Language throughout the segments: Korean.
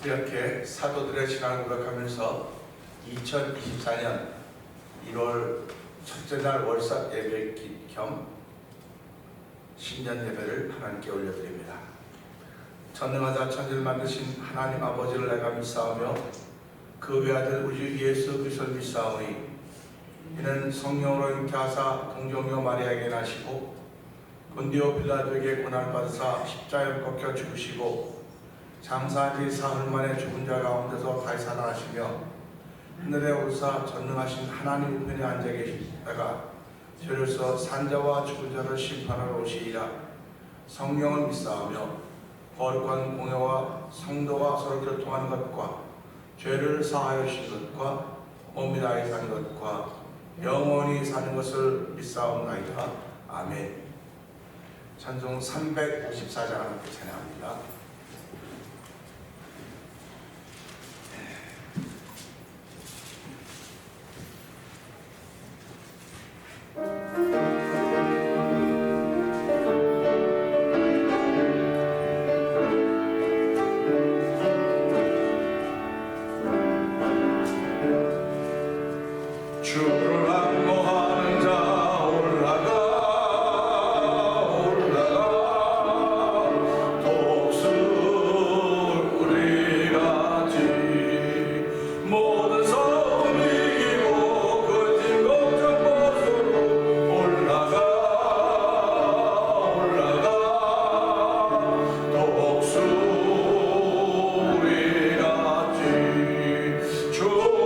이렇게 사도들의 신앙을 고백하면서 2024년 1월 첫째 날 월삭 예배 겸 신년 예배를 하나님께 올려드립니다. 전능하사 천지를 만드신 하나님 아버지를 내가 믿사오며 그 외아들 우리 예수 그리스도를 믿사오니 이는 성령으로 잉태하사 동정녀 마리아에게 나시고 본디오 빌라도에게 고난받으사 십자가에 꺾여 죽으시고 장사한 지 사흘 만에 죽은 자 가운데서 다시 살아나시며 하늘에 오르사 전능하신 하나님 우편에 앉아 계시다가 저로서 산자와 죽은 자를 심판하러 오시리라. 성령을 믿사오며 거룩한 공회와 성도와 서로 교통하는 것과 죄를 사하여 주신 것과 몸이 다해 사는 것과 영원히 사는 것을 믿사옵나이다. 아멘. 찬송 354장 함께 찬양합니다. 주를 안모하는 자 올라가 독수리 같이 모든 섬 이기고 그 진 걱정 벗으로 올라가 독수리 같이 주와 독수리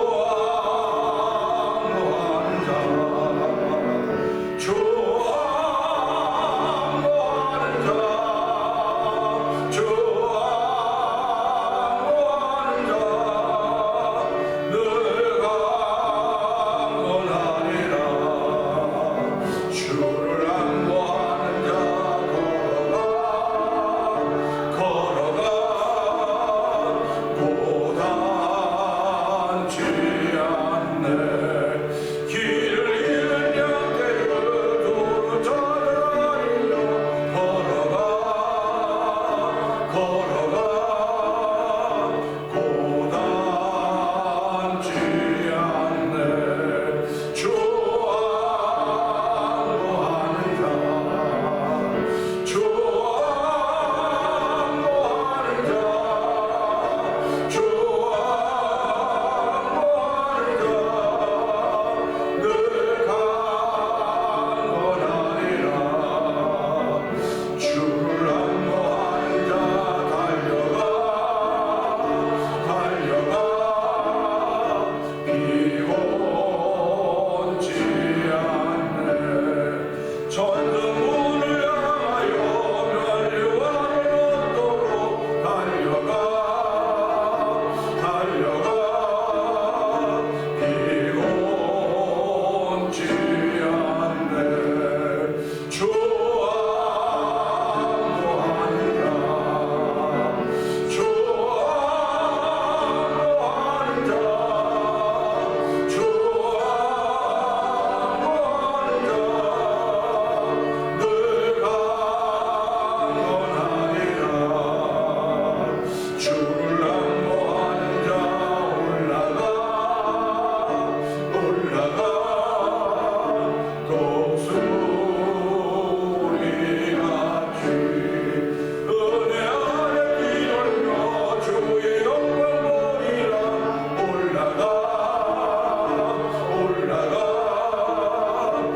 같이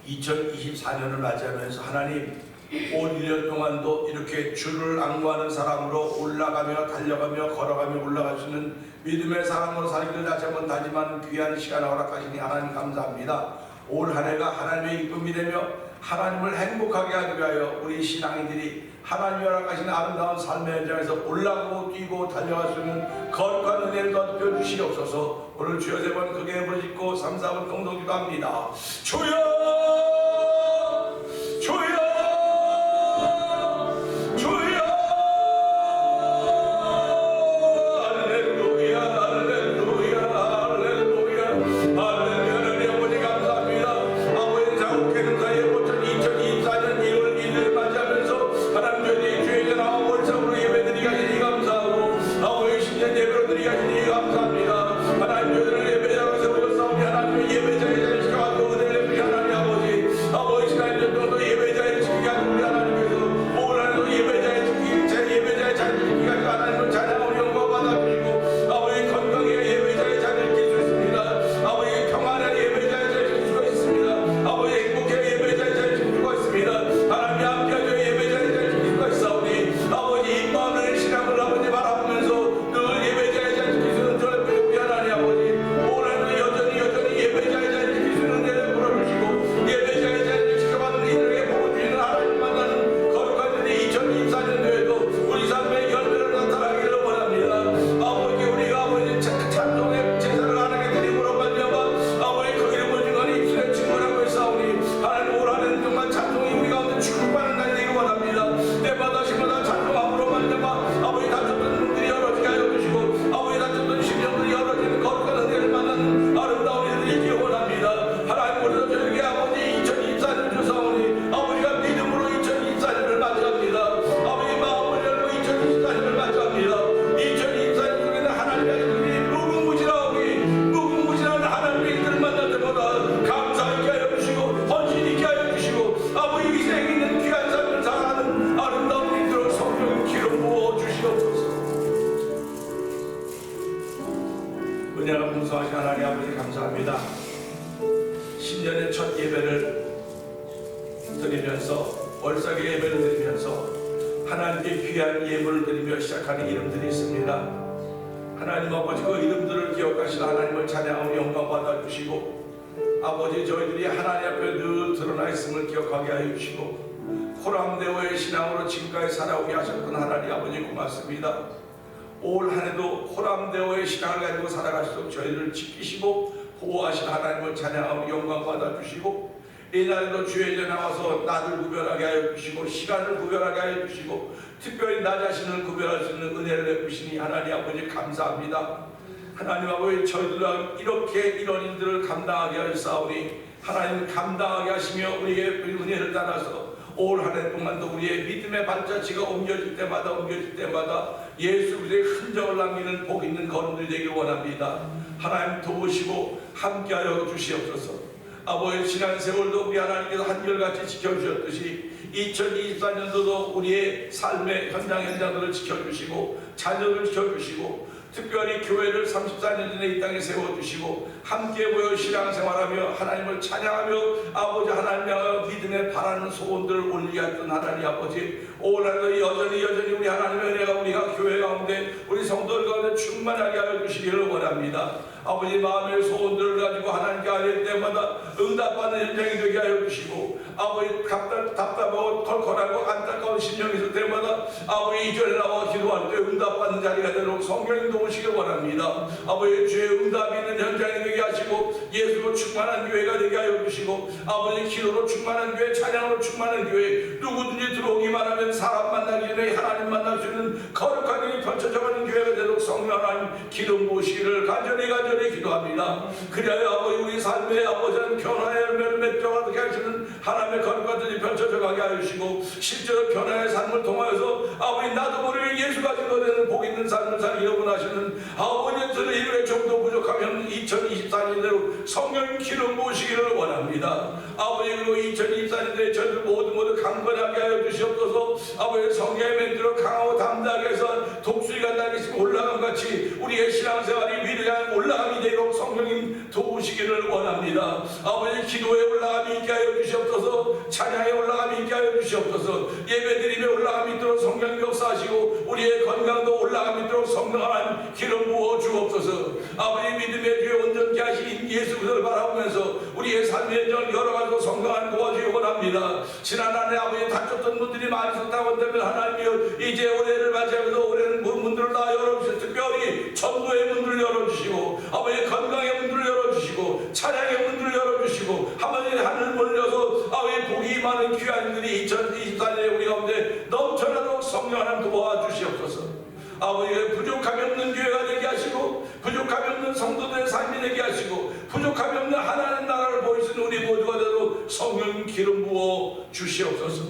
2024년을 맞이하면서 하나님 올 1년 동안도 이렇게 주를 앙구하는 사람으로 올라가며 달려가며 걸어가며 올라갈 수 있는 믿음의 사람으로 살기를 다시 한번 다짐하는 귀한 시간 허락하시니 하나님 감사합니다. 올 한 해가 하나님의 기쁨이 되며 하나님을 행복하게 하기 위하여 우리 신앙인들이 하나님이 허락하신 아름다운 삶의 현장에서 올라가고 뛰고 달려갈 수 있는 거룩한 은혜를 덧입혀 주시옵소서. 오늘 주여 세 번 크게 부르짖고 3, 4분 동동 기도합니다. 주여 주여 주여 할렐루야 할렐루야 할렐루야 할렐루야. 아버지 감사합니다. 아버지 자국되는 사이에 모천 2024년 1월 1일 맞이하면서 하나님 저희 주의 전화 월성으로 예배드리게 하시니 감사하고 아버지 신년 예배로 드리게 하시니 감사합니다. 하나님 저희를 예배자로 세우셨사오니 하나님의 예배자의 자리를 지켜가지고 은혜를 베푸시 하나님 아버지 지난 1년 동안도 예배자의 지키게 하는 우리 하나님께서 올 한해도 예배자의 지키기 제 예배자의 자리를 지키게 하시고 하나님을 찬양하고 영광 받아주시고 아버지 건강에 예배자의 자리를 지킬 수 있습니다. 아버지 평안에 예배자의 자리를 지킬 수가 있습니다. 아버지 행복에 예배자의 자리를 지킬 수가 있습니다. 하나님 함께하여 예배자의 자리를 지킬 수가 있사오니 아버지 임마누엘 신앙을 아버지 바라보면서 늘 예배자의 자리를 지킬 수 있는 저를 부족히 하나님 아버지 올 한해도 여전히 예배자의 자리를 지킬 수 있는 은혜를 풀어주시고 예배자의 자리를 지켜받는 이들에게 복을 주시는 하나님 만나는 거룩한 은혜 2024년도에도 우리 삶의 열매를 나타나기를 원합니다. 아버지 우리가 아버지 찬송의 제사를 하나님께 드림으로 말미암아 아버지 그 이름을 증거하니 입술에 증거하고 있사오니 하나님 올 한해는 정말 찬송이 우리 가운데 축복받는 날이 되기 원합니다. 때마다 시마다 찬송함으로 말미암아 아버지 다쳤던 눈들이 열어지게 하여 주시고 아버지 다쳤던 심령들이 열어지는 거룩한 은혜를 만나는 아름다운 일들이 있기를 원합니다. 하나님 우리도 저에게 아버지 2024년 주사오니 아버지가 믿음으로 2024년을 맞이합니다. 아버지 마음을 열고 2024년을 맞이합니다. 2024년 속에는 하나님의 일들이 무궁무진한 하나님의 일들을 만날 때마다 감사하게 하여 주시고 헌신 있게 하여 주시고 아버지 희생 있는 귀한 삶을 살아가는 아름다운 일들을 성령 기름 부어 주시옵소서. 은혜가 풍성하신 하나님 아버지 감사합니다. 신년의 첫 예배를 드리면서 월삭의 예배를 드리면서 하나님께 귀한 예물을 드리며 시작하는 이름들이 있습니다. 하나님 아버지 그 이름들을 기억하시는 하나님을 찬양하며 영광 받아주시고 아버지 저희들이 하나님 앞에 늘 드러나 있음을 기억하게 하여 주시고 호람대오의 신앙으로 지금까지 살아오게 하셨던 하나님 아버지 고맙습니다. 올 한해도 호람대오의 신앙을 가지고 살아가시도록 저희를 지키시고 보호하신 하나님을 찬양하며 영광 받아주시고 이날에도 주의 전에 나와서 나를 구별하게 하여 주시고 시간을 구별하게 하여 주시고 특별히 나 자신을 구별할 수 있는 은혜를 베푸시니 하나님 아버지 감사합니다. 하나님 아버지 저희들과 이렇게 이런 일들을 감당하게 하셨사오니 하나님 감당하게 하시며 우리의 은혜를 따라서 올 한 해 동안도 우리의 믿음의 발자취가 옮겨질 때마다 예수 그리스도의 흔적을 남기는 복 있는 걸음들이 되길 원합니다. 하나님 도우시고 함께하여 주시옵소서. 아버지 지난 세월도 우리 하나님께서 한결같이 지켜주셨듯이 2024년도도 우리의 삶의 현장들을 지켜주시고 자녀를 지켜주시고 특별히 교회를 34년 전에 이 땅에 세워주시고 함께 모여 신앙생활하며 하나님을 찬양하며 아버지 하나님 향하여 믿음에 바라는 소원들을 올리게 했던 하나님 아버지 올 한해도 여전히 우리 하나님의 은혜가 우리가 교회 가운데 우리 성도들 가운데 충만하게 하여 주시기를 원합니다. 아버지 마음의 소원들을 가지고 하나님께 아뢰을 때마다 응답받는 현장이 되게 하여 주시고 아버지 답답하고 컬컬하고 안타까운 심령이 있을 때마다 아버지 이전에 나와 기도할 때 응답받는 자리가 되도록 성령님 도우시길 원합니다. 아버지 주의 응답이 있는 현장이 되게 하시고 예수로 충만한 교회가 되게 하여 주시고 아버지 기도로 충만한 교회 찬양으로 충만한 교회 누구든지 들어오기만 하면 사람 만나기 전에 하나님 만날 수 있는 거룩한 일이 펼쳐져가는 교회가 되도록 성령 하나님 기름 부으시기를 간절히 기도합니다. 그리하여 아버지 우리 삶의 아버지는 변화의 열매를 맺어가게 하시는 하나님의 거룩한 일이 펼쳐져 가게 하시고 실제로 변화의 삶을 통하여서 아버지 나도 모르게 예수가 증거되는 복 있는 삶을 살기 원하시는 아버지의 뜻을 이루에 좀더 부족하면 2024년대로 성령 기름 부으시기를 원합니다. 아버지 그리고 2024년도에 저희들 모두 강건하게 하여 주시옵소서. 아버지 성령의 멘트로 강하고 담대하게 해서 독수리가 날개씩 올라간 같이 우리의 신앙생활이 위를 향해 올라감이 되도록 성령님 도우시기를 원합니다. 아버지 기도에 올라감이 있게 하여 주시옵소서. 찬양에 올라감이 있게 하여 주시옵소서. 예배드림에 올라감이 있도록 성령 역사하시고 우리의 건강도 올라감이 있도록 성령 하나님 기름 부어 주옵소서. 아버지 믿음의 주에 온전케 하신 예수 그리스도를 바라보면서 우리의 삶의 전 여러 가지로 성령 하나님 도와주기 원합니다. 지난 한 해 아버지 다쳤던 분들이 많이 있었다고 한다면 하나님이여 이제 올해를 맞이하면서 올해는 문들을 다 열어주시고 특별히 전도의 문들을 열어주시고 아버지 건강의 문들을 열어주시고 찬양의 문들을 열어주시고 하나님 하늘 문을 열어서 아버지 복이 많은 귀한 일들이 2024년에 우리 가운데 넘쳐나도록 성령 하나님 도와주시옵소서. 아버지의 부족함이 없는 교회가 되게 하시고 부족함이 없는 성도들의 삶이 되게 하시고 부족함이 없는 하나님 나라를 보이시는 우리 모두가 되도록 성령 기름 부어 주시옵소서.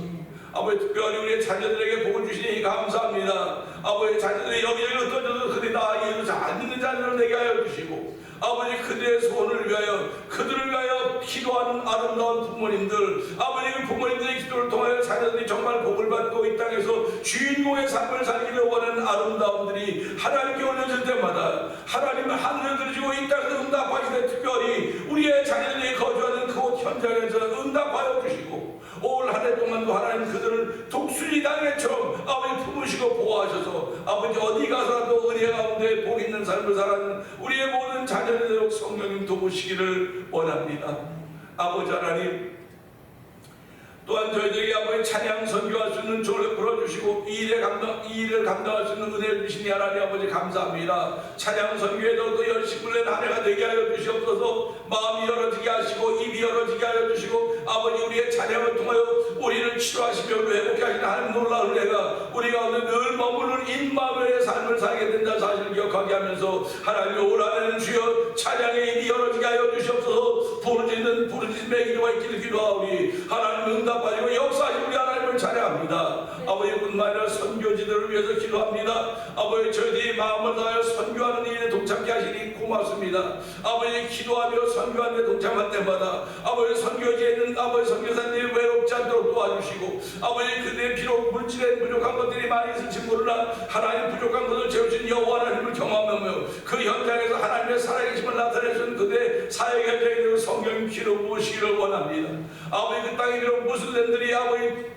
아버지 특별히 우리의 자녀들에게 복을 주시니 감사합니다. 아버지 자녀들이 여기저기 흩어져서 그들이 나아가기로 잘 있는 자녀를 내게 하여 주시고 아버지 그들의 소원을 위하여 그들을 위하여 기도하는 아름다운 부모님들 아버지 그 부모님들의 기도를 통하여 자녀들이 정말 복을 받고 이 땅에서 주인공의 삶을 살기를 원하는 아름다움들이 하나님께 올려질 때마다 하나님은 하늘을 들으시고 이 땅에서 응답하시되 특별히 우리의 자녀들이 거주하는 그곳 현장에서 응답하여 주시고 올 한 해 동안도 하나님 그들을 독수리 단계처럼 아버지 품으시고 보호하셔서 아버지 어디 가서라도 은혜 가운데 복 있는 삶을 살아가는 우리의 모든 자녀들에게 성령님 도우시기를 원합니다. 아버지 하나님 또한 저희들에게 아버지 찬양 선교할 수 있는 조를 풀어주시고 이 일을 감당할 수 있는 은혜를 주시니 하나님 아버지 감사합니다. 찬양 선교에도 또 열심을 낸 한 해가 되게 하여 주시옵소서. 마음이 열어지게 하시고 입이 열어지게 하여 주시고 아버지 우리의 찬양을 통하여 우리를 치료하시며 회복케 하시는 하나님 놀라운 은혜가 우리 가운데 늘 머무는 인마누엘의 삶을 살게 된다는 사실을 기억하게 하면서 하나님 올 한해는 주여 찬양의 입이 열어지게 하여 주시옵소서. 부르짖음의 기도가 있기를 기도하오니 하나님 응답하시고 역사하시고 우리 하나님을 찬양합니다. 아버지뿐만 아니라 선교지들을 위해서 기도합니다. 아버지 저희들이 마음을 다하여 선교하는 일에 동참케 하시니 고맙습니다. 아버지 기도하며 선교하는 데 동참할 때마다 아버지 선교지에 있는 아버지 선교사님이 외롭지 않도록 도와주시고 아버지 그들의 비록 물질에 부족한 것들이 많이 있을지 모르나 하나님 부족한 것을 채우신 여호와 하나님을 경험하며 그 현장에서 하나님의 살아계심을 나타내신 그들의 사역 현장에 대해서 성령 기름 부으시기를 원합니다. 아버지 그 땅에 비록 무슬림들이 아버지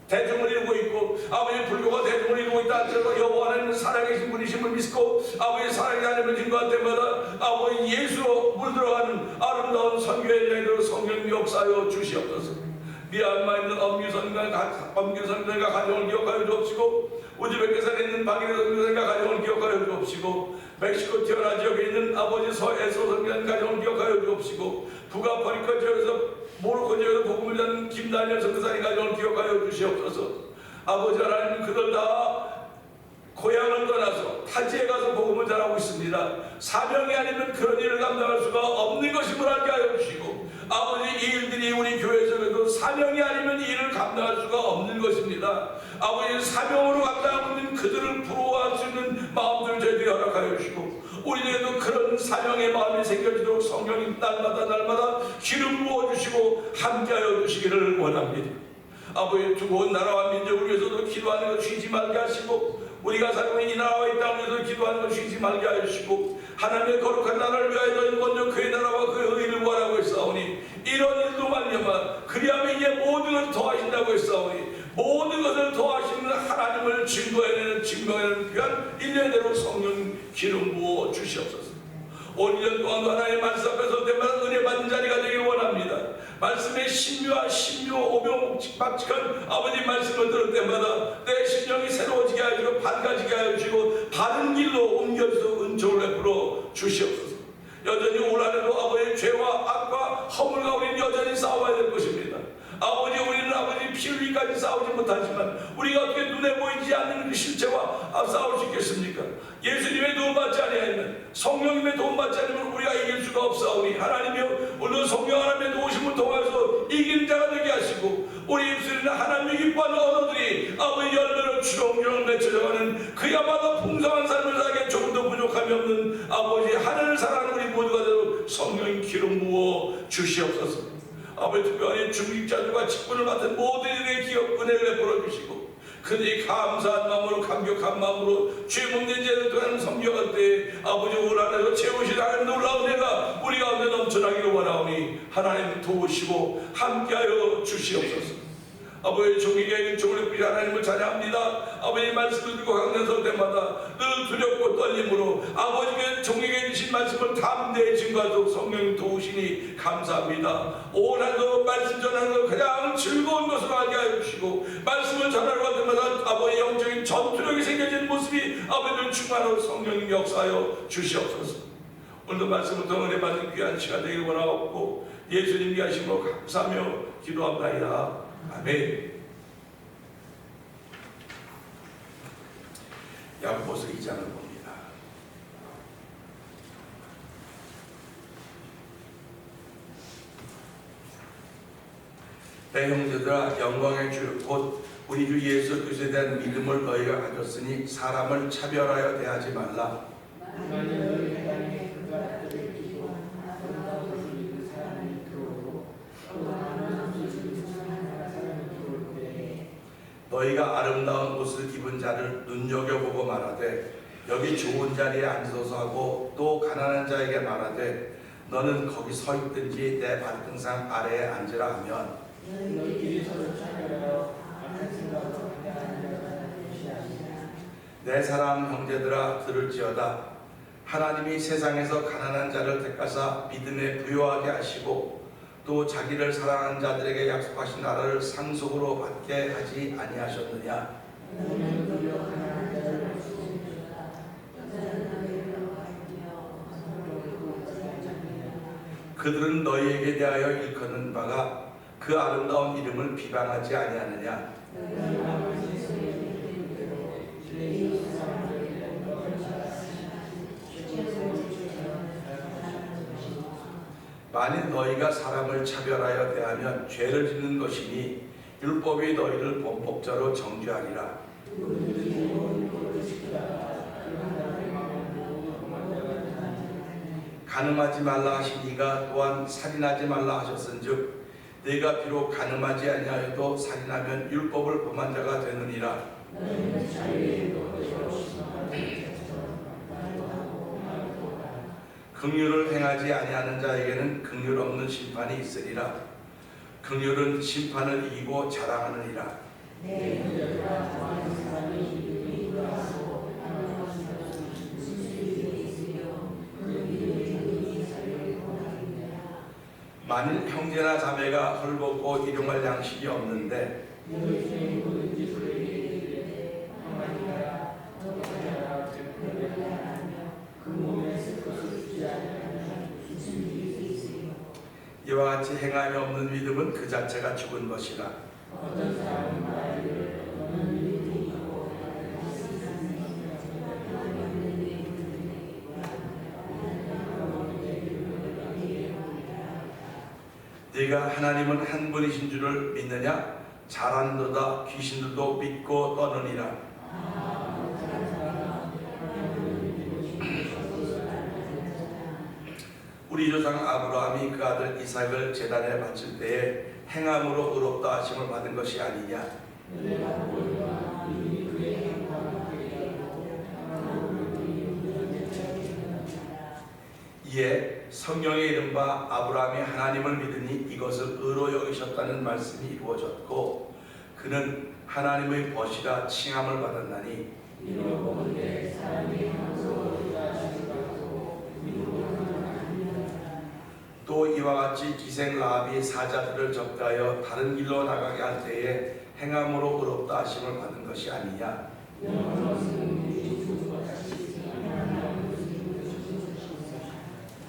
대중을 이루고 있고 아버지 불교가 대중을 이루고 있다 할지라도 여호와 하나님은 살아계신 분이심을 믿고 아버지 살아계신 하나님을 증거할 때마다 아버지 예수로 물들어가는 아름다운 선교의 여인으로 성령 역사하여 주시옵소서. 미얀마에 있는 엄규선교사님과 가정을 기억하여 주옵시고 우즈베키스탄에 있는 박인혜 선교사님과 가정을 기억하여 주옵시고 멕시코 티오나 지역에 있는 아버지 서에소 선교사님 가정을 기억하여 주옵시고 북아프리카 지역에서 모로코 지역에서 복음을 전하는 김다니엘 선교사님 가정을 기억하여 주시옵소서. 아버지 하나님 그들 다 고향을 떠나서 타지에 가서 복음을 전하고 있습니다. 사명이 아니면 그런 일을 감당할 수가 없는 것임을 알게 하여 주시고 아버지 이 일들이 우리 교회에서도 사명이 아니면 이 일을 감당할 수가 없는 것입니다. 아버지 사명으로 감당하고 있는 그들을 부러워할 수 있는 마음들을 저희들이 허락하여 주시고 우리들에도 그런 사명의 마음이 생겨지도록 성령님 날마다 기름 부어주시고 함께하여 주시기를 원합니다. 아버지 두고온 나라와 민족을 위해서도 기도하는 것 쉬지 말게 하시고 우리가 살고 있는 이 나라와 이 땅을 위해서 기도하는 것 쉬지 말게 하시고 하나님의 거룩한 나라를 위하여 먼저 그의 나라와 그의 의를 구하라고 했사오니 이런 일도 말미암아 그리하면 이제 모든 것을 더하신다고 했사오니 모든 것을 더하시는 하나님을 증거해내는 귀한 1년대로 성령 기름 부어 주시옵소서. 올 1년 동안도 하나님의 말씀 앞에 설 때마다 은혜 받는 자리가 되길 원합니다. 말씀의 신묘 오묘묵직박직한 아버지 말씀을 들을 때마다 내 심령이 새로워지게 하시고 밝아지게 하시고 바른 길로 옮겨주서 은총을 베풀어 주시옵소서. 여전히 올 한해도 아버지의 죄와 악과 허물과 우리는 여전히 싸워야 될 것입니다. 아버지 우리는 아버지 피 흘리기까지 싸우지 못하지만 우리가 어떻게 눈에 보이지 않는 그 실체와 싸울 수 있겠습니까? 예수님의 도움받지 아니하면 성령님의 도움받지 않으면 우리가 이길 수가 없사오니 하나님이여 오늘 성령 하나님의 도우심을 통해서 이기는 자가 되게 하시고 우리 입술에는 하나님의 기뻐하는 언어들이 아버지 열매로 주렁주렁 맺혀져가는 그야말로 풍성한 삶을 살게 조금도 부족함이 없는 아버지 하늘을 사랑하는 우리 모두가 되도록 성령의 기름 부어 주시옵소서. 아버지 특별히 중직자들과 직분을 맡은 모든 이들의 기업 은혜를 베풀어 주시고 그들이 감사한 마음으로 감격한 마음으로 죄 묻는 죄를 떠나는 성경할 때 아버지 올 안에서 채우신 하나님 놀라운 은혜가 우리 가운데 넘쳐나기를 원하오니 하나님 도우시고 함께하여 주시옵소서. 아버지 종에게 종을 부리 하나님을 찬양합니다. 아버지 말씀을 듣고 강단설 때마다 늘 두렵고 떨림으로 아버지께 종에게 주신 말씀을 담대히 증거하도록 성령님 도우시니 감사합니다. 온 한도 말씀 전하는 것 가장 즐거운 것으로 하게 하여 주시고 말씀을 전하러 갈 때마다 아버지 영적인 전투력이 생겨지는 모습이 아버지를 충만하고 성령님 역사하여 주시옵소서. 오늘도 말씀을 통해 은혜 받는 귀한 시간 되길 원하옵고 예수님께 하심으로 감사하며 기도합니다. 아멘. 야고보서 2장을 봅니다. 내 형제들아 영광의 주 곧 우리 주 예수 그리스도에 대한 믿음을 너희가 가졌으니 사람을 차별하여 대하지 말라. 너희가 아름다운 옷을 입은 자를 눈여겨보고 말하되 여기 좋은 자리에 앉아서 하고 또 가난한 자에게 말하되 너는 거기 서 있든지 내 발등상 아래에 앉으라 하면 내 사랑 형제들아 들을지어다. 하나님이 세상에서 가난한 자를 택하사 믿음에 부요하게 하시고 또 자기를 사랑하는 자들에게 약속하신 나라를 상속으로 받게 하지 아니하셨느냐. 그들은 너희에게 대하여 일컫는 바가 그 아름다운 이름을 비방하지 아니하느냐. 만일 너희가 사람을 차별하여 대하면 죄를 짓는 것이니 율법이 너희를 범법자로 정죄하리라. 간음하지 말라 하신 이가 또한 살인하지 말라 하셨은즉 네가 비록 간음하지 아니하여도 살인하면 율법을 범한 자가 되느니라. 긍휼을 행하지 아니하는 자에게는 긍휼 없는 심판이 있으리라. 긍휼은 심판을 이기고 자랑하느니라. 만일 형제나 자매가 헐벗고 일용할 양식이 없는데 이와 같이 행함이 없는 믿음은 그 자체가 죽은 것이라. 네가 하나님은 한 분이신 줄을 믿느냐? 잘하는도다. 귀신들도 믿고 떠느니라. 우리 조상 아브라함이 그 아들 이삭을 제단에 바칠 때에 행함으로 의롭다 하심을 받은 것이 아니냐. 이에 성경에 이른 바 아브라함이 하나님을 믿으니 이것을 의로 여기셨다는 말씀이 이루어졌고 그는 하나님의 벗이라 칭함을 받았나니 또 이와 같이 기생 라합이 사자들을 접대하여 다른 길로 나가게 할 때에 행함으로 의롭다 하심을 받은 것이 아니냐.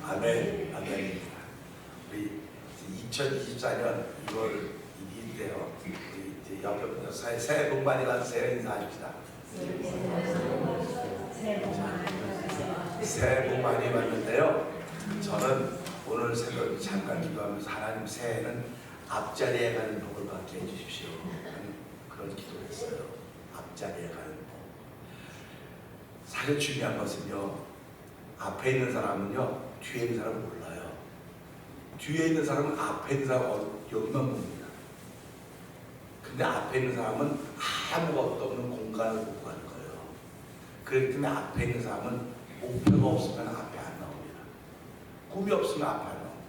아멘. 아멘. 우리 2024년 2월 1일인데요. 우리 이제 옆에 새해 복 많이 받으세요. 인사합시다. 새해 복 많이 받는데요. 저는 오늘 새벽 잠깐 기도하면서 하나님 새해는 앞자리에 가는 복을 받게 해주십시오 하는 그런 기도를 했어요. 앞자리에 가는 복. 사실 중요한 것은요, 앞에 있는 사람은요 뒤에 있는 사람은 몰라요. 뒤에 있는 사람은 앞에 있는 사람 여기만 봅니다. 근데 근데 앞에 있는 사람은 아무것도 없는 공간을 보고 가는 거예요. 그렇기 때문에 앞에 있는 사람은 목표가 없으면 앞에 안 나옵니다. 꿈이 없으면 앞에 안 나옵니다.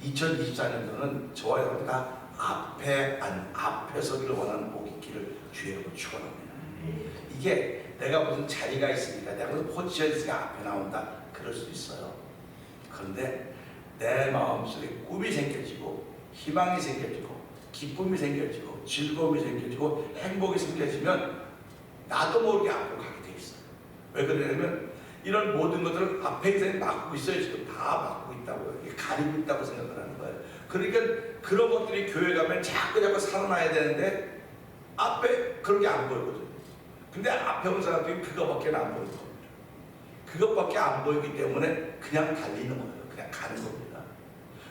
2024년도는 저와 여러분 다 앞에 서기를 원하는 복의 길을 주의 이름으로 축원합니다. 이게 내가 무슨 자리가 있으니까 내가 무슨 포지션이 있으니까 앞에 나온다 그럴 수 있어요. 그런데 내 마음속에 꿈이 생겨지고 희망이 생겨지고 기쁨이 생겨지고 즐거움이 생겨지고 행복이 생겨지면 나도 모르게 앞으로 가게 돼 있어요. 왜 그러냐면 이런 모든 것들을 앞에 있는 사람이 막고 있어요. 지금 다 막고 있다고요. 가리고 있다고 생각을 하는 거예요. 그러니까 그런 것들이 교회 가면 자꾸 살아나야 되는데 앞에 그런 게 안 보이거든요. 근데 앞에 온 사람들이 그거밖에 안 보이는 겁니다. 그것밖에 안 보이기 때문에 그냥 달리는 거예요. 그냥 가는 겁니다.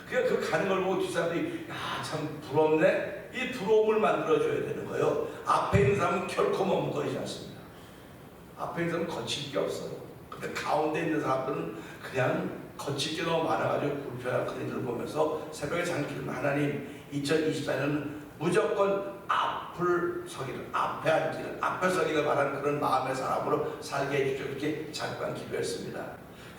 그냥 그 가는 걸 보고 뒷사람들이 야, 참 부럽네? 이 부러움을 만들어줘야 되는 거예요. 앞에 있는 사람은 결코 머뭇거리지 않습니다. 앞에 있는 사람은 거칠 게 없어요. 근데 가운데 있는 사람들은 그냥 거칠 게 너무 많아가지고 불편한 그림들을 보면서 새벽에 잠기는 하나님 2024년은 무조건 앞에 서기를 바라는 그런 마음의 사람으로 살게 해주죠. 이렇게 잠깐 기도했습니다.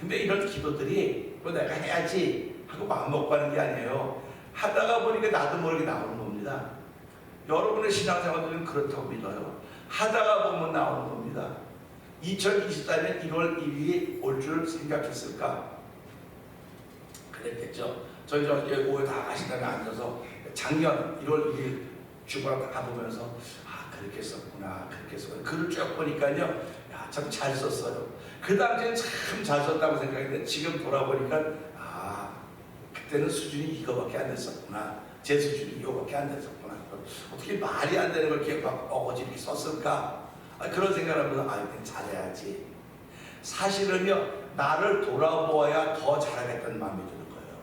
근데 이런 기도들이 뭐 내가 해야지 하고 마음 먹고 하는 게 아니에요. 하다가 보니까 나도 모르게 나오는 겁니다. 여러분의 신앙생활들은 그렇다고 믿어요. 하다가 보면 나오는 겁니다. 2024년 1월 1일이 올 줄 생각했을까? 그랬겠죠. 저희 저기 오후에 다 가시다가 앉아서 작년 1월 1일 주보를 다 보면서 그렇게 했었구나 그렇게 했었구나 글을 쭉 보니까요 야, 참 잘 썼어요. 그 당시엔 참 잘 썼다고 생각했는데 지금 돌아보니까 그때는 수준이 이거밖에 안 됐었구나. 제 수준이 이거밖에 안 됐었구나. 어떻게 말이 안 되는 걸 이렇게 막 어거지 이렇게 썼을까? 그런 생각을 하면서 잘해야지. 사실은요 나를 돌아보아야 더 잘하겠다는 마음이 드는 거예요.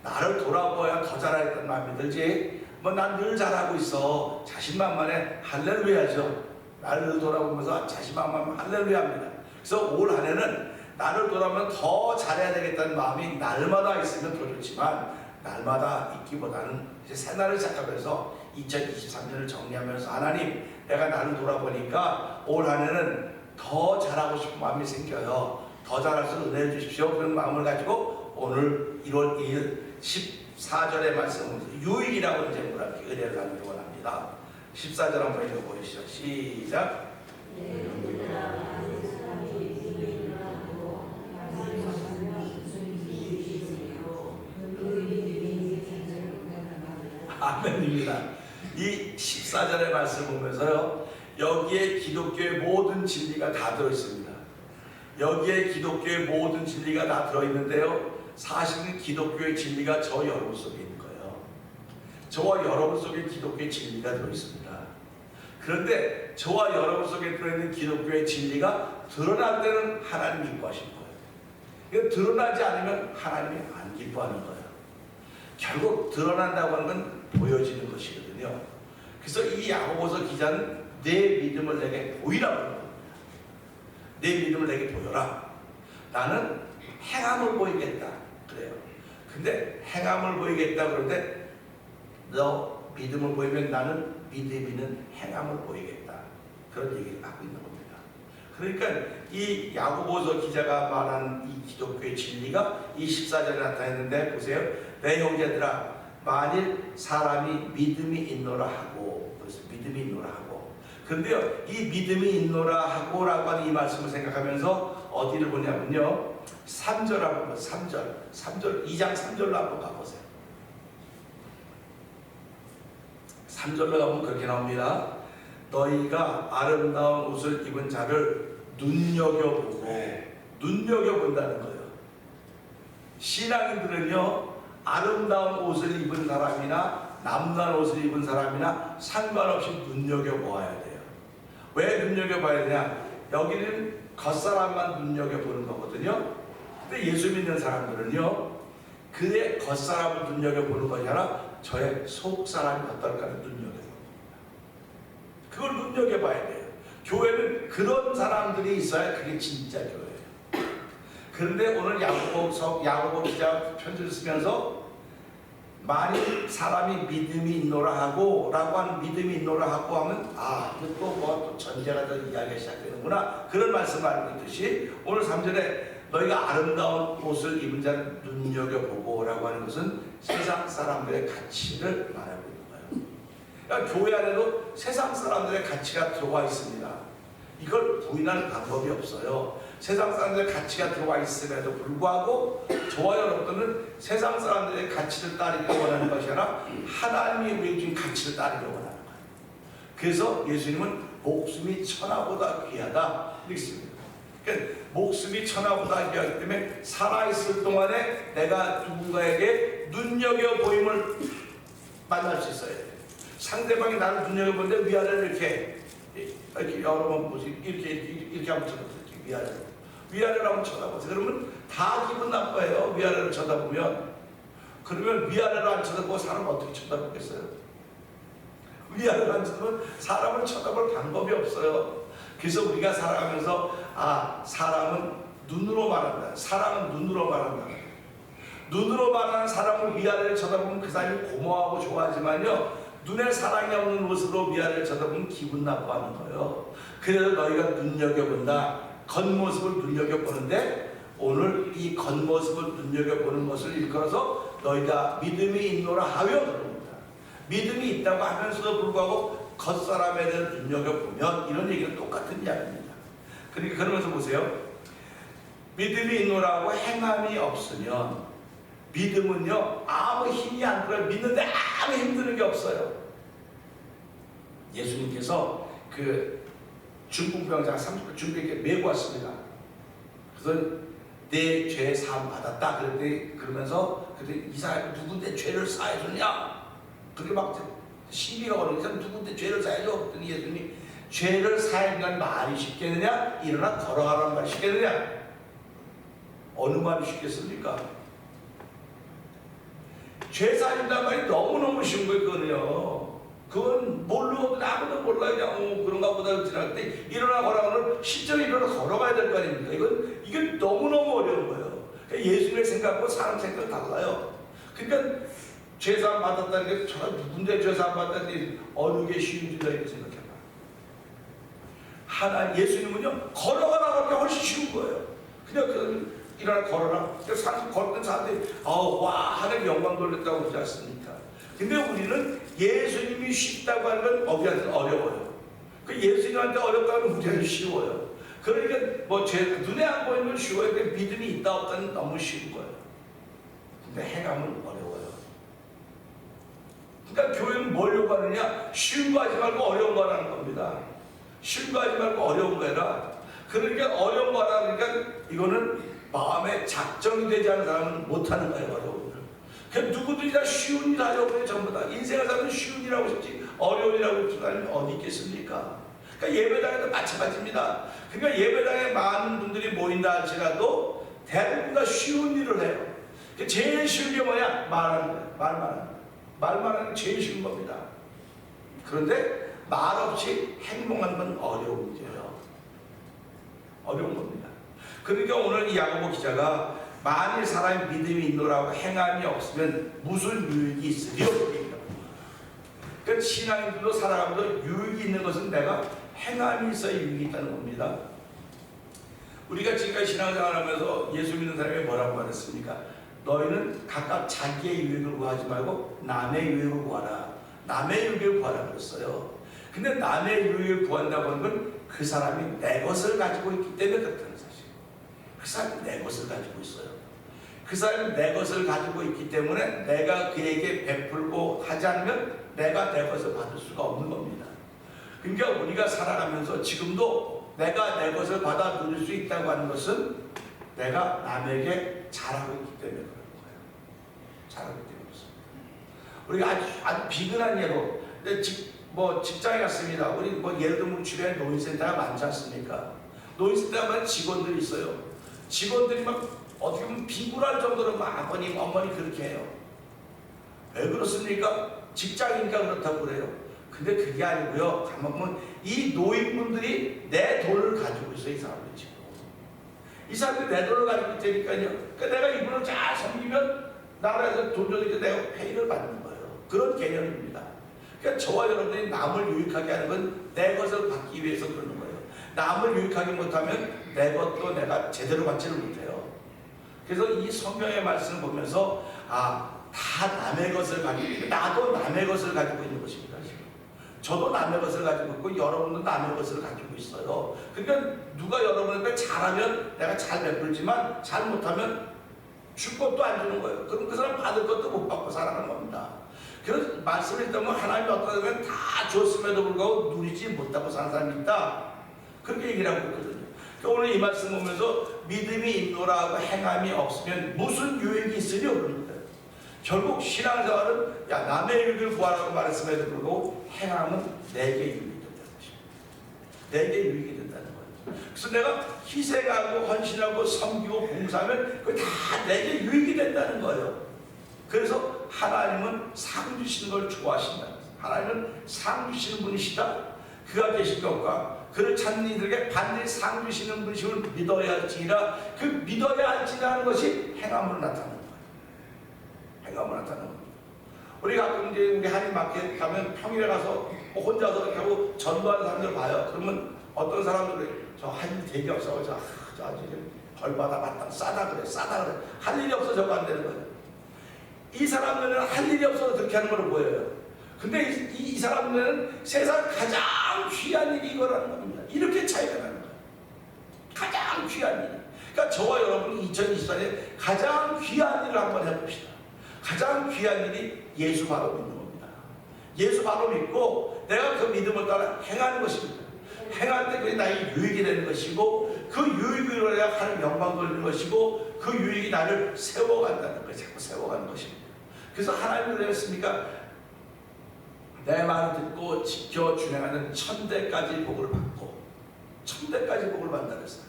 나를 돌아보아야 더 잘하겠다는 마음이 들지 뭐 난 늘 잘하고 있어 자신만만해 할렐루야죠. 나를 돌아보면서 자신만만 할렐루야입니다. 그래서 올 한 해는 나를 돌아보면 더 잘해야 되겠다는 마음이 날마다 있으면 더 좋지만 날마다 있기보다는 이제 새날을 시작하면서 2023년을 정리하면서 하나님 내가 나를 돌아보니까 올 한 해는 더 잘하고 싶은 마음이 생겨요. 더 잘할 수 있는 은혜를 주십시오. 그런 마음을 가지고 오늘 1월 2일 14절의 말씀을 유일이라고 이제 은혜를 나누기 원합니다. 14절 한번 읽어보시죠. 시작. 아멘입니다. 이 14절의 말씀 보면서요 여기에 기독교의 모든 진리가 다 들어있습니다. 여기에 기독교의 모든 진리가 다 들어있는데요 사실은 기독교의 진리가 저 여러분 속에 있는 거예요. 저와 여러분 속에 기독교의 진리가 들어있습니다. 그런데 저와 여러분 속에 들어있는 기독교의 진리가 드러날 때는 하나님이 기뻐하시는 거예요. 드러나지 않으면 하나님이 안 기뻐하는 거예요. 결국 드러난다고 하는 건 보여지는 것이거든요. 그래서 이 야고보서 기자는 내 믿음을 내게 보이라고 하는 겁니다. 내 믿음을 내게 보여라. 나는 행함을 보이겠다. 그래요. 근데 행함을 보이겠다 그러는데 너 믿음을 보이면 나는 믿음이는 행함을 보이겠다. 그런 얘기를 하고 있는 겁니다. 그러니까 이 야고보서 기자가 말한 이 기독교의 진리가 이 14절에 나타났는데 보세요. 내 형제들아 만일 사람이 믿음이 있노라 하고 그래서 믿음이 있노라 하고 그런데요 이 믿음이 있노라 하고 라고 하는 이 말씀을 생각하면서 어디를 보냐면요 3절 한번 3절 2장 3절로 한번 가보세요. 3절로 가면 그렇게 나옵니다. 너희가 아름다운 옷을 입은 자를 눈여겨보고 눈여겨본다는 거예요. 신앙인들은요 아름다운 옷을 입은 사람이나 남다른 옷을 입은 사람이나 상관없이 눈여겨보아야 돼요. 왜 눈여겨봐야 되냐? 여기는 겉사람만 눈여겨보는 거거든요. 근데 예수 믿는 사람들은요 그의 겉사람을 눈여겨보는 것이 아니라 저의 속사람이 어떨까를 눈여겨보는 겁니다. 그걸 눈여겨봐야 돼요. 교회는 그런 사람들이 있어야 그게 진짜 교회예요. 그런데 오늘 야고보 기자 편지를 쓰면서 만일 사람이 믿음이 있노라 하고 라고 하는 믿음이 있노라 하고 하면 이거 또 전제가 더 이야기가 시작되는구나, 그런 말씀을 알고 있듯이 오늘 3절에 너희가 아름다운 옷을 입은 자를 눈여겨보고 라고 하는 것은 세상 사람들의 가치를 말하고 있는 거예요. 그러니까 교회 안에도 세상 사람들의 가치가 들어와 있습니다. 이걸 부인할 방법이 없어요. 세상 사람들의 가치가 들어와 있음에도 불구하고 저와 여러분들은 세상 사람들의 가치를 따르기 원하는 것이 아니라 하나님이 우리에게 준 가치를 따르기 원하는 거예요. 그래서 예수님은 목숨이 천하보다 귀하다 이렇습니다. 그러니까 목숨이 천하보다 귀하기 때문에 살아있을 동안에 내가 누군가에게 눈여겨보임을 만날 수 있어야 돼요. 상대방이 나를 눈여겨보는데 위아래를 이렇게 여러 번 보시 이렇게 한번 쳐다보세요. 위아래를 한번 쳐다보세요. 그러면 다 기분 나빠요. 위아래를 쳐다보면. 그러면 위아래를 안 쳐다보고 사람을 어떻게 쳐다보겠어요? 위아래를 안 쳐다보면 사람을 쳐다볼 방법이 없어요. 그래서 우리가 살아가면서 사람은 눈으로 말한다. 사람은 눈으로 말한다. 눈으로 말하는 사람을 위아래를 쳐다보면 그 사람이 고마워하고 좋아하지만요, 눈에 사랑이 없는 모습으로 위아래를 쳐다보면 기분 나빠하는 거예요. 그래서 너희가 눈여겨본다. 겉모습을 눈여겨보는데 오늘 이 겉모습을 눈여겨보는 것을 일컬어서 너희가 믿음이 있노라 하여 그럽니다. 믿음이 있다고 하면서도 불구하고 겉사람에 대해 눈여겨보면 이런 얘기는 똑같은 이야기입니다. 그러니까 그러면서 보세요. 믿음이 있노라고 행함이 없으면, 믿음은요 아무 힘이 안 들어요. 믿는데 아무 힘드는 게 없어요. 예수님께서 그 중풍병자 30분 중병에게 메고 왔습니다. 그래서 내 죄 사함 받았다 그랬더니, 그러면서 이 사람이 누군데 죄를 사해주냐, 그렇게 막 시비가 오는 사람 누군데 죄를 사해줘. 그랬더니 예수님이 죄를 사해준다는 말이 쉽겠느냐, 일어나 걸어가라는 말이 쉽겠느냐. 어느 말이 쉽겠습니까? 죄 사해준다는 말이 너무너무 쉬운 거예요. 그거는요, 그건 모르고 아무도 몰라 그냥 그런가 보다 지날 때 일어나 걸어가면 실제로 일어나 걸어가야 될 거 아닙니까? 이건 너무너무 어려운 거예요. 그러니까 예수님의 생각과 사람 생각이 달라요. 그러니까 죄사함 받았다는 게 저 누군데 죄사함 받았다는 게 어느 게 쉬운지다 이렇게 생각해봐. 예수님은요 걸어가라고 하는 게 훨씬 쉬운 거예요. 그냥 일어나 걸어라. 걸었던 사람들이 하늘 영광 돌렸다고 그러지 않습니까? 근데 우리는 예수님이 쉽다고 하는 건 우리한테는 어려워요. 예수님한테 어렵다고 하면 우리한테 쉬워요. 그러니까 눈에 안 보이는 건 쉬워요. 믿음이 있다 없다는 너무 쉬운 거예요. 근데 행함은 어려워요. 그러니까 교회는 뭘 요구하느냐? 쉬운 거 하지 말고 어려운 거 하라는 겁니다. 쉬운 거 하지 말고 어려운 거 해라. 그러니까 어려운 거 하라. 그러니까 이거는 마음에 작정이 되지 않은 사람은 못하는 거예요. 어려운 거. 누구들이 다 쉬운 일 하려고 해요. 전부 다 인생을 살면 쉬운 일 하고 싶지 어려운 일 하고 싶은 사람이 어디 있겠습니까? 그러니까 예배당에도 마찬가지입니다. 그러니까 예배당에 많은 분들이 모인다 할지라도 대부분 다 쉬운 일을 해요. 제일 쉬운 게 뭐냐? 말하는 거예요. 말하는 게 제일 쉬운 겁니다. 그런데 말 없이 행동하는 건 어려운 일이에요. 어려운 겁니다. 그러니까 오늘 이 야고보 기자가 만일 사람이 믿음이 있노라고 행함이 없으면 무슨 유익이 있으리요? 그러니까 신앙인들도 살아가면서 유익이 있는 것은 내가 행함이 있어야 유익이 있다는 겁니다. 우리가 지금까지 신앙생활 하면서 예수 믿는 사람이 뭐라고 말했습니까? 너희는 각각 자기의 유익을 구하지 말고 남의 유익을 구하라. 남의 유익을 구하라 그랬어요. 근데 남의 유익을 구한다고 하는 건 그 사람이 내 것을 가지고 있기 때문에 그렇다는 사실. 그 사람이 내 것을 가지고 있어요. 그 사람이 내 것을 가지고 있기 때문에 내가 그에게 베풀고 하지 않으면 내가 내 것을 받을 수가 없는 겁니다. 그러니까 우리가 살아가면서 지금도 내가 내 것을 받아 누릴 수 있다고 하는 것은 내가 남에게 잘하고 있기 때문에 그런 거예요. 잘하고 있기 때문에 그렇습니다. 우리가 아주 비근한 예로 직장에 갔습니다. 우리 예를 들면 주변에 노인센터가 많지 않습니까? 노인센터 가면 직원들이 있어요. 직원들이 막 어떻게 보면 비굴할 정도로 막 아버님, 어머니 그렇게 해요. 왜 그렇습니까? 직장이니까 그렇다고 그래요. 근데 그게 아니고요. 가만 보면 이 노인분들이 내 돈을 가지고 있어요. 이 사람들 지금. 이 사람들이 내 돈을 가지고 있으니까요. 그러니까 내가 이분을 잘 섬기면 나라에서 돈 줘도 내가 페이를 받는 거예요. 그런 개념입니다. 그러니까 저와 여러분이 남을 유익하게 하는 건 내 것을 받기 위해서 그러는 거예요. 남을 유익하게 못하면 내 것도 내가 제대로 받지를 못해요. 그래서 이 성경의 말씀을 보면서 다 남의 것을 가지고 있고 나도 남의 것을 가지고 있는 것입니다. 지금. 저도 남의 것을 가지고 있고 여러분도 남의 것을 가지고 있어요. 그러니까 누가 여러분한테 잘하면 내가 잘 베풀지만 잘못하면 줄 것도 안 주는 거예요. 그럼 그 사람 받을 것도 못 받고 살아가는 겁니다. 그래서 말씀을 읽다보면 하나님이 어떤 사람은 다 줬음에도 불구하고 누리지 못하고 사는 사람이 있다. 그렇게 얘기를 하고 있거든요. 그러니까 오늘 이 말씀 보면서 믿음이 있노라 하고 행함이 없으면 무슨 유익이 있으려 그러는 거예요. 결국 신앙생활은 남의 유익을 구하라고 말했음에도 불구하고 행함은 내게 유익이 된다는 것입니다. 내게 유익이 된다는 거예요. 그래서 내가 희생하고 헌신하고 섬기고 봉사하면 그게 다 내게 유익이 된다는 거예요. 그래서 하나님은 상 주시는 걸 좋아하신다. 하나님은 상 주시는 분이시다. 그가 계신 것과 그를 찾는 이들에게 반드시 상 주시는 분이심을 믿어야 할지니라. 그 믿어야 할지라는 것이 행함으로 나타나는 거예요. 행함으로 나타나는 거예요. 우리 가끔 이제 우리 한인 마켓 가면 평일에 가서 혼자서 이렇게 하고 전도하는 사람들 봐요. 그러면 어떤 사람들이 저 한인 되게 없어. 저 벌받아 마땅 싸다 그래. 할 일이 없어 저거 안 되는 거예요. 이 사람들은 할 일이 없어서 그렇게 하는 걸로 보여요. 근데 이 사람들은 세상 가장 귀한 일이 이거라는 겁니다. 이렇게 차이가 나는 거예요. 가장 귀한 일. 그러니까 저와 여러분 2024년에 가장 귀한 일을 한번 해봅시다. 가장 귀한 일이 예수 바로 믿는 겁니다. 예수 바로 믿고 내가 그 믿음을 따라 행하는 것입니다. 행할 때 그게 나에게 유익이 되는 것이고 그 유익으로 내가 하는 영광 돌리는 것이고 그 유익이 나를 세워간다는 거예요. 자꾸 세워가는 것입니다. 그래서 하나님은 그랬습니까? 내 말을 듣고 지켜 준행하는 1000대까지 복을 받고 1000대까지 복을 받는다 그랬어요.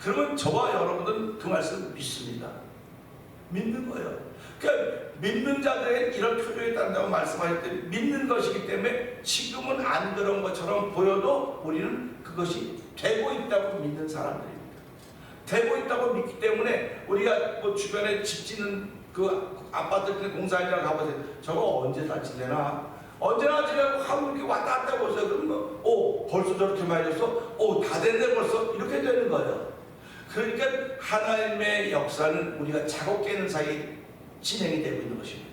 그러면 저와 여러분들은 그 말씀을 믿습니다. 믿는 거예요. 그러니까 믿는 자들에게 이런 표정이 따른다고 말씀하실 때 믿는 것이기 때문에 지금은 안 그런 것처럼 보여도 우리는 그것이 되고 있다고 믿는 사람들입니다. 되고 있다고 믿기 때문에 우리가 뭐 주변에 집 짓는 그 아파트 공사장이랑 가보세요. 저거 언제 다 지내나? 언제나 지내고 하고 이렇게 왔다 갔다 보세요. 그러면 벌써 저렇게 많이 됐어? 다 됐네 벌써? 이렇게 되는 거예요. 그러니까 하나님의 역사는 우리가 자고 깨는 사이 진행이 되고 있는 것입니다.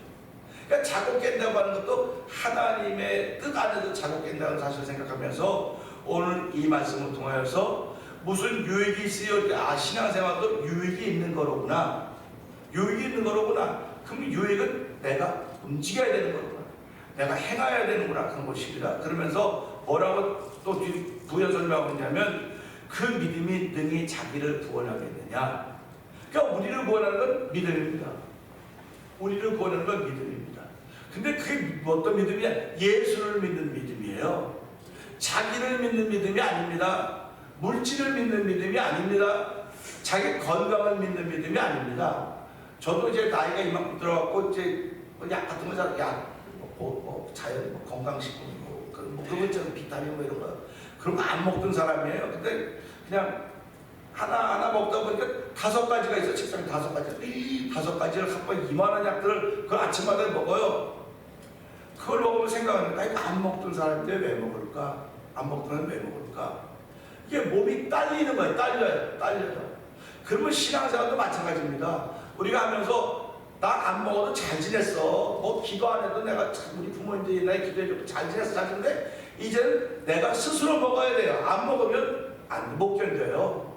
그러니까 자고 깬다고 하는 것도 하나님의 뜻 안에서 자고 깬다는 사실을 생각하면서 오늘 이 말씀을 통하여서 무슨 유익이 있어요? 신앙생활도 유익이 있는 거로구나. 유익이 있는 거로구나. 그럼 유익은 내가 움직여야 되는 거로구나. 내가 행해야 되는구나. 그런 것입니다. 그러면서 뭐라고 또 부연 설명하고 있냐면 그 믿음이 능히 자기를 구원하겠느냐. 그러니까 우리를 구원하는 건 믿음입니다. 우리를 구원하는 건 믿음입니다. 근데 그게 어떤 믿음이냐? 예수를 믿는 믿음이에요. 자기를 믿는 믿음이 아닙니다. 물질을 믿는 믿음이 아닙니다. 자기 건강을 믿는 믿음이 아닙니다. 저도 이제 나이가 이만큼 들어갔고 이제 약 같은 거 자연 건강식품 그런 거 비타민 뭐 이런 거 그런 거 안 먹던 사람이에요. 근데 그냥 하나 먹다 보니까 5가지가 있어요. 책상에 5가지. 5가지를 한번 이만한 약들을 그 아침마다 먹어요. 그걸 먹으면 생각하는 거야. 이거 안 먹던 사람인데 왜 먹을까? 안 먹던 사람은 왜 먹을까? 이게 몸이 딸리는 거예요. 딸려요. 그러면 신앙생활도 마찬가지입니다. 우리가 하면서 나 안 먹어도 잘 지냈어. 뭐 기도 안 해도 내가 우리 부모님들이 옛날에 기도해줘도 잘 지냈어. 잘 지냈는데 이제는 내가 스스로 먹어야 돼요. 안 먹으면 못 견뎌요.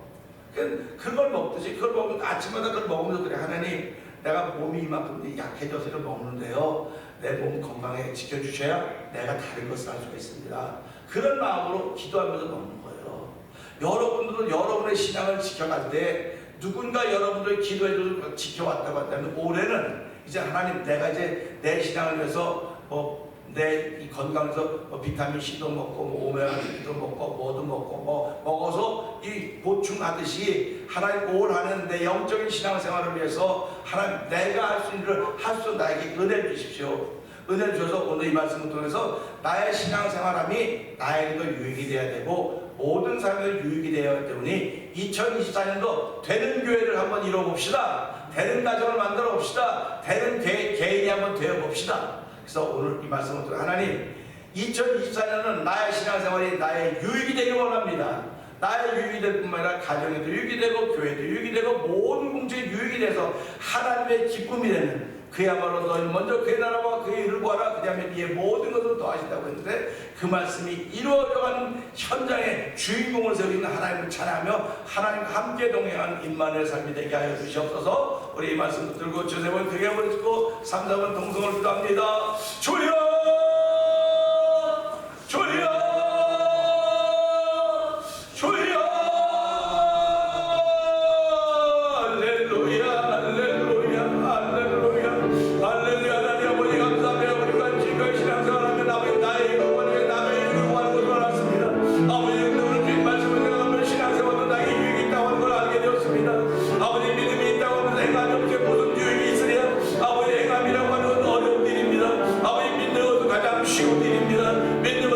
그걸 먹듯이 그걸 먹으면 아침마다 그걸 먹으면서 그래. 하나님 내가 몸이 이만큼 약해져서 먹는데요. 내 몸 건강에 지켜주셔야 내가 다른 것을 할 수가 있습니다. 그런 마음으로 기도하면서 먹는 거예요. 여러분들은 여러분의 신앙을 지켜갈 때 누군가 여러분들 기도해줘서 지켜왔다고 한다면 올해는 이제 하나님 내가 이제 내 신앙을 위해서 내 이 건강에서 비타민 C도 먹고 오메가3도 먹고 뭐도 먹고 먹어서 이 보충하듯이 하나님 올 한해는 내 영적인 신앙생활을 위해서 하나님 내가 할 수 있는 일을 할 수 나에게 은혜를 주십시오. 은혜를 주셔서 오늘 이 말씀을 통해서 나의 신앙생활함이 나에게도 유익이 되어야 되고 모든 사람에게 유익이 되어야 되니 2024년도 되는 교회를 한번 이뤄봅시다. 되는 가정을 만들어 봅시다. 되는 개인이 한번 되어 봅시다. 그래서 오늘 이 말씀을 들어 하나님 2024년은 나의 신앙생활이 나의 유익이 되길 원합니다. 나의 유익이 될 뿐만 아니라 가정에도 유익이 되고 교회도 유익이 되고 모든 공동체에 유익이 돼서 하나님의 기쁨이 되는 그야말로 너희는 먼저 그의 나라와 그의 일을 구하라 그 다음에 이의 모든 것을 더하신다고 했는데 그 말씀이 이루어져가는 현장의 주인공을 세우는 하나님을 찬양하며 하나님과 함께 동행하는 임마누엘 삶이 되게 하여 주시옵소서. 우리 이 말씀을 들고 주세 번 크게 부르시고 3, 4번 동성을 기도합니다. 주여 주여 주여 할렐루야 할렐루야 할렐루야 할렐루야. 하나님 아버지 감사합니다. 우리가 지금까지 신앙생활하면 아버지 나의 일을 원해 남의 일을 구하는 것을 알았습니다. 아버지 오늘 주님 말씀을 들어가면 신앙생활도 나에게 유익이 있다고 하는 걸 알게 되었습니다. 아버지 믿음이 있다고 하면서 행함이 없게 무슨 유익이 있으랴. 아버지 행함이라고 하는 건 어려운 일입니다. 아버지 믿는 것은 가장 쉬운 일입니다. 믿는